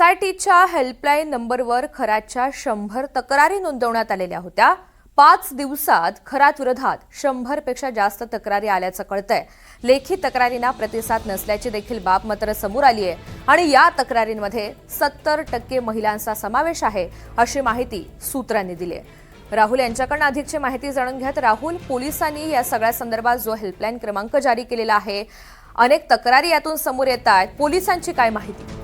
एसआयटीच्या helpline नंबरवर खराच्या 100 तक्रारी नोंदवण्यात आलेल्या होत्या। 5 दिवसात खरात विरोधात 100 पेक्षा जास्त तक्रारी आल्याचं कळतंय। लेखी तक्रारींना प्रतिसाद नसल्याची देखील बाब मात्र समोर आली आहे आणि या तक्रारींमध्ये 70% महिलांचा समावेश आहे अशी माहिती सूत्रांनी दिली आहे। राहुल यांच्याकडून अधिकची माहिती जाणून घ्यात। राहुल, पोलिसांनी या सगळ्या संदर्भात जो हेल्पलाईन क्रमांक जारी केलेला आहे, अनेक तक्रारी यातून समोर येत आहेत, पोलिसांची काय माहिती?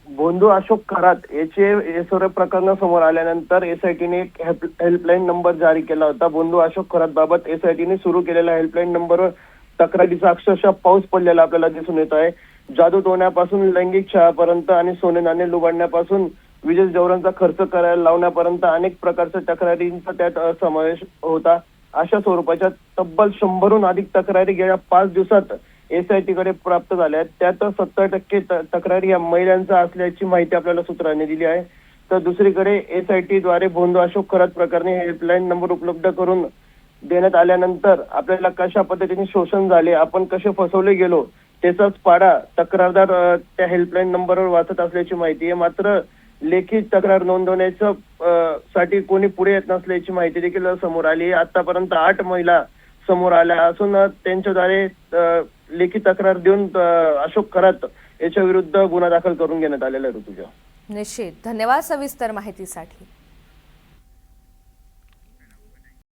बोंधू अशोक खरात याचे सर्व प्रकरण समोर आल्यानंतर एसआयटीने एक हेल्पलाईन नंबर जारी केला होता। बोंधू अशोक खरात बाबत एसआयटीने सुरू केलेल्या हेल्पलाईन नंबरवर तक्रारीचा अक्षरशः पाऊस पडलेला आपल्याला दिसून येत आहे। जादू टोण्यापासून लैंगिक छळापर्यंत आणि सोने नाणे लुबाडण्यापासून विजेश जवरांचा खर्च करायला लावण्यापर्यंत अनेक प्रकारच्या तक्रारींचा त्यात समावेश होता। अशा स्वरूपाच्या तब्बल 100हून अधिक तक्रारी गेल्या 5 दिवसात एसआयटी कडे प्राप्त झाल्या आहेत। त्यात 70% तक्रारी या महिलांचा असल्याची माहिती आपल्याला सूत्रांनी दिली आहे। तर दुसरीकडे एसआयटी द्वारे बोंधू अशोक खरात प्रकरणी हेल्पलाईन नंबर उपलब्ध करून देण्यात आल्यानंतर आपल्याला कशा पद्धतीने शोषण झाले, आपण कसे फसवले गेलो त्याचाच पाडा तक्रारदार त्या हेल्पलाईन नंबरवर वाचत असल्याची माहिती आहे। मात्र लेखी तक्रार नोंदवण्याचं साठी कोणी पुढे येत नसल्याची माहिती देखील समोर आली आहे। आतापर्यंत 8 महिला समोर आल्या असून त्यांच्याद्वारे लेखी तक्रार देऊन अशोक खरात याच्या विरुद्ध गुन्हा दाखल करून घेण्यात आलेला आहे। ऋतुजा, निश्चित धन्यवाद सविस्तर माहितीसाठी।